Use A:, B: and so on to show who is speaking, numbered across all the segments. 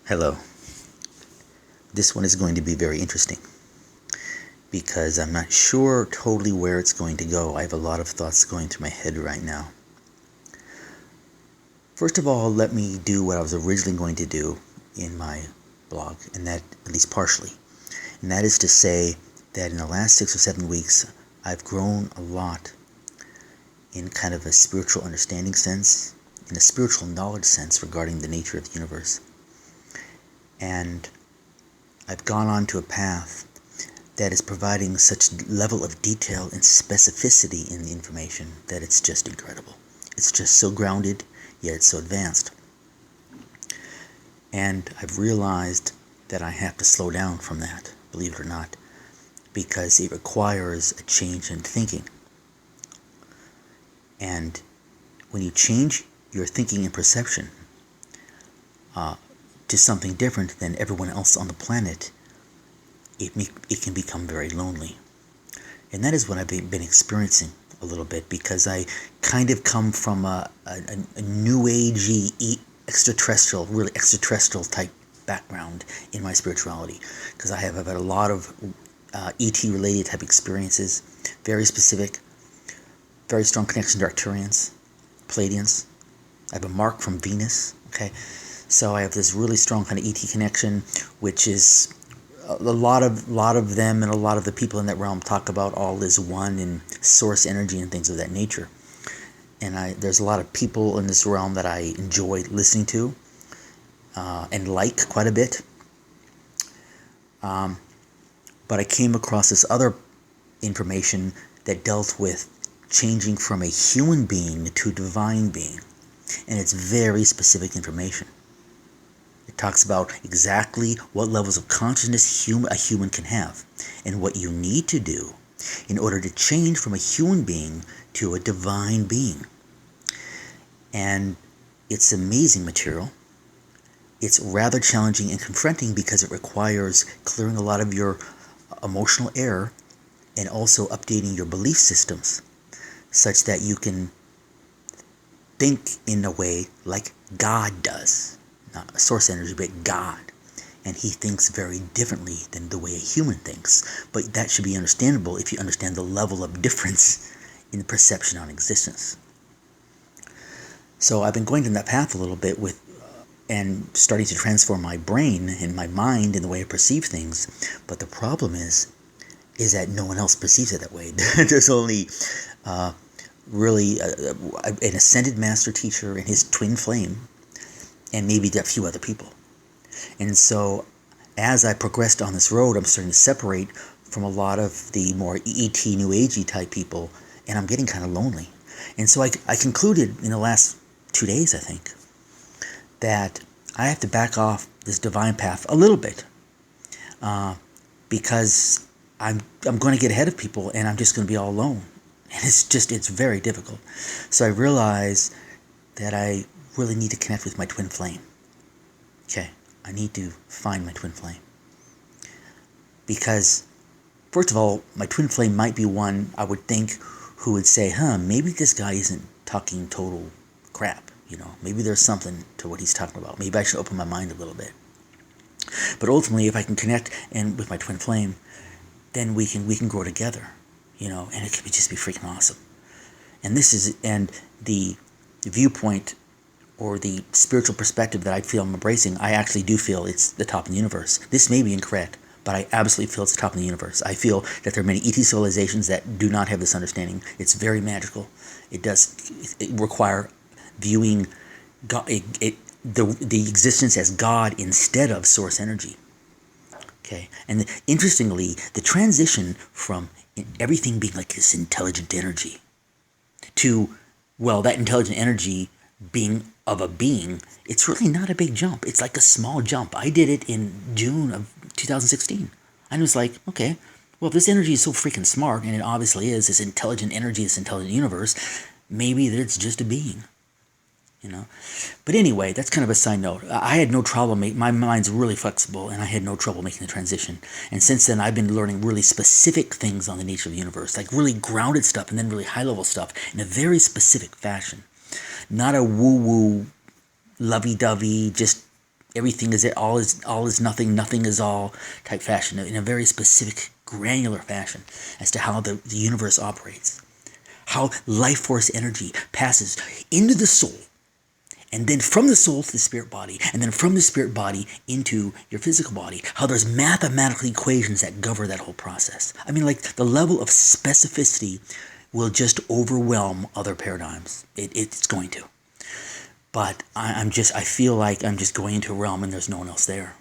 A: Hello. This one is going to be very interesting because I'm not sure totally where it's going to go. I have a lot of thoughts going through my head right now. First of all, let me do what I was originally going to do in my blog, and that at least partially. And that is to say that in the last 6 or 7 weeks, I've grown a lot in kind of a spiritual understanding sense, in a spiritual knowledge sense regarding the nature of the universe. And I've gone on to a path that is providing such level of detail and specificity in the information that it's just incredible. It's just so grounded, yet it's so advanced. And I've realized that I have to slow down from that, believe it or not, because it requires a change in thinking. And when you change your thinking and perception to something different than everyone else on the planet, it can become very lonely. And that is what I've been experiencing a little bit, because I kind of come from a new agey, extraterrestrial, really extraterrestrial type background in my spirituality, because I've had a lot of ET related type experiences, very specific, very strong connection to Arcturians, Pleiadians. I have a mark from Venus, okay? So I have this really strong kind of ET connection, which is a lot of them and a lot of the people in that realm talk about all is one and source energy and things of that nature. And there's a lot of people in this realm that I enjoy listening to and like quite a bit. But I came across this other information that dealt with changing from a human being to a divine being. And it's very specific information. It talks about exactly what levels of consciousness a human can have, and what you need to do in order to change from a human being to a divine being. And it's amazing material. It's rather challenging and confronting because it requires clearing a lot of your emotional error and also updating your belief systems such that you can think in a way like God does. Not a source energy, but God. And he thinks very differently than the way a human thinks. But that should be understandable if you understand the level of difference in the perception on existence. So I've been going down that path a little bit and starting to transform my brain and my mind in the way I perceive things. But the problem is that no one else perceives it that way. There's only really an ascended master teacher and his twin flame, and maybe a few other people. And so as I progressed on this road, I'm starting to separate from a lot of the more ET, New Agey type people, and I'm getting kind of lonely. And so I concluded in the last 2 days, I think, that I have to back off this divine path a little bit, because I'm going to get ahead of people, and I'm just going to be all alone. And it's very difficult. So I realized that I really need to connect with my twin flame. Okay, I need to find my twin flame. Because, first of all, my twin flame might be one I would think who would say, maybe this guy isn't talking total crap. Maybe there's something to what he's talking about. Maybe I should open my mind a little bit. But ultimately, if I can connect with my twin flame, then we can grow together, and it can just be freaking awesome. And the viewpoint or the spiritual perspective that I feel I'm embracing, I actually do feel it's the top of the universe. This may be incorrect, but I absolutely feel it's the top of the universe. I feel that there are many ET civilizations that do not have this understanding. It's very magical. It require viewing God, the existence as God instead of source energy. Okay, and interestingly, the transition from everything being like this intelligent energy to, well, that intelligent energy being of a being, it's really not a big jump. It's like a small jump. I did it in June of 2016. I was like, okay, well, if this energy is so freaking smart, and it obviously is, this intelligent energy, this intelligent universe, maybe it's just a being. But anyway, that's kind of a side note. I had no trouble my mind's really flexible, and I had no trouble making the transition. And since then, I've been learning really specific things on the nature of the universe, like really grounded stuff and then really high-level stuff in a very specific fashion. Not a woo-woo, lovey-dovey, just everything is all is nothing, nothing is all type fashion, in a very specific, granular fashion as to how the universe operates. How life force energy passes into the soul, and then from the soul to the spirit body, and then from the spirit body into your physical body. How there's mathematical equations that govern that whole process. I mean, like, the level of specificity will just overwhelm other paradigms. It's going to. But I feel like I'm just going into a realm and there's no one else there.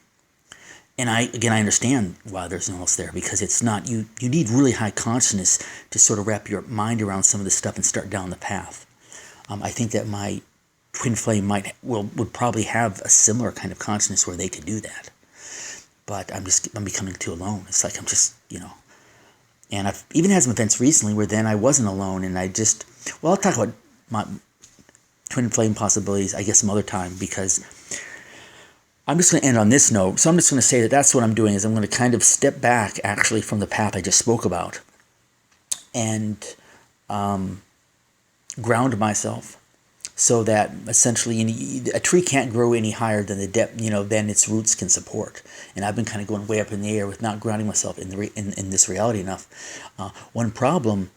A: And I understand why there's no one else there, because it's not, you need really high consciousness to sort of wrap your mind around some of this stuff and start down the path. I think that my twin flame would probably have a similar kind of consciousness where they could do that. But I'm becoming too alone. It's like I'm just, and I've even had some events recently where then I wasn't alone, and I'll talk about my twin flame possibilities, I guess, some other time, because I'm just going to end on this note. So I'm just going to say that that's what I'm doing, is I'm going to kind of step back actually from the path I just spoke about and ground myself, so that essentially a tree can't grow any higher than the depth, than its roots can support. And I've been kind of going way up in the air with not grounding myself in this reality enough. One problem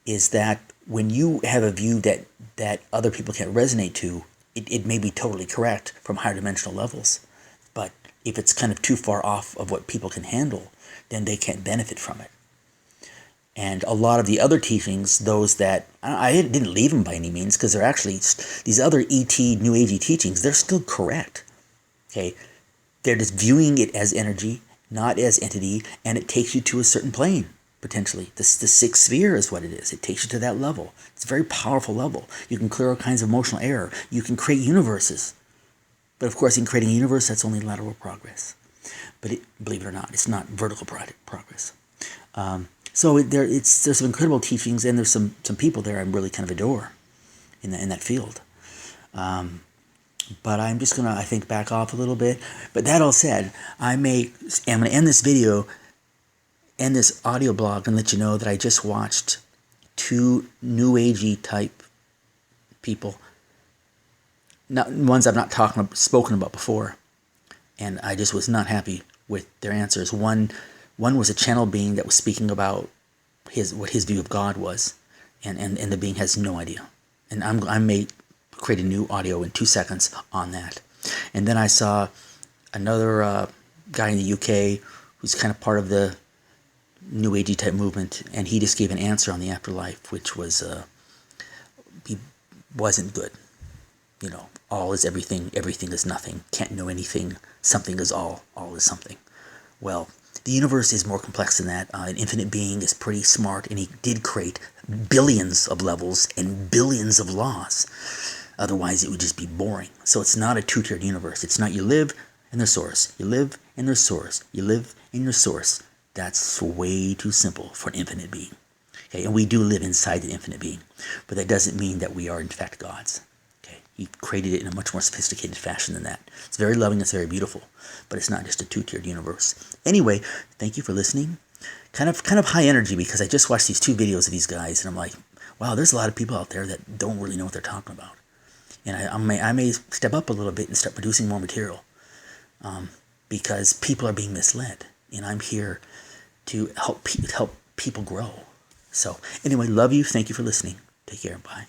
A: is that when you have a view that other people can't resonate to, it may be totally correct from higher dimensional levels. But if it's kind of too far off of what people can handle, then they can't benefit from it. And a lot of the other teachings, those that, I didn't leave them by any means, because they're actually, these other ET, New Agey teachings, they're still correct. Okay? They're just viewing it as energy, not as entity, and it takes you to a certain plane, potentially. The sixth sphere is what it is. It takes you to that level. It's a very powerful level. You can clear all kinds of emotional error. You can create universes. But of course, in creating a universe, that's only lateral progress. But believe it or not, it's not vertical progress. So there's some incredible teachings, and there's some people there I really kind of adore in that field. But I'm just going to, I think, back off a little bit. But that all said, I'm going to end this video and this audio blog and let you know that I just watched 2 New Agey type people, not ones I've not spoken about before, and I just was not happy with their answers. One was a channel being that was speaking about what his view of God was, and the being has no idea. And I may create a new audio in 2 seconds on that. And then I saw another guy in the UK who's kind of part of the New Agey type movement, and he just gave an answer on the afterlife, which was he wasn't good. All is everything, everything is nothing, can't know anything, something is all is something. Well, the universe is more complex than that. An infinite being is pretty smart, and he did create billions of levels and billions of laws. Otherwise, it would just be boring. So it's not a two-tiered universe. It's not you live in their source. You live in their source. You live in your source. That's way too simple for an infinite being. Okay, and we do live inside the infinite being. But that doesn't mean that we are, in fact, gods. Okay, he created it in a much more sophisticated fashion than that. It's very loving. It's very beautiful. But it's not just a two-tiered universe. Anyway, thank you for listening. Kind of high energy, because I just watched these 2 videos of these guys, and I'm like, wow, there's a lot of people out there that don't really know what they're talking about. And I may step up a little bit and start producing more material, because people are being misled, and I'm here to help people grow. So anyway, love you. Thank you for listening. Take care. Bye.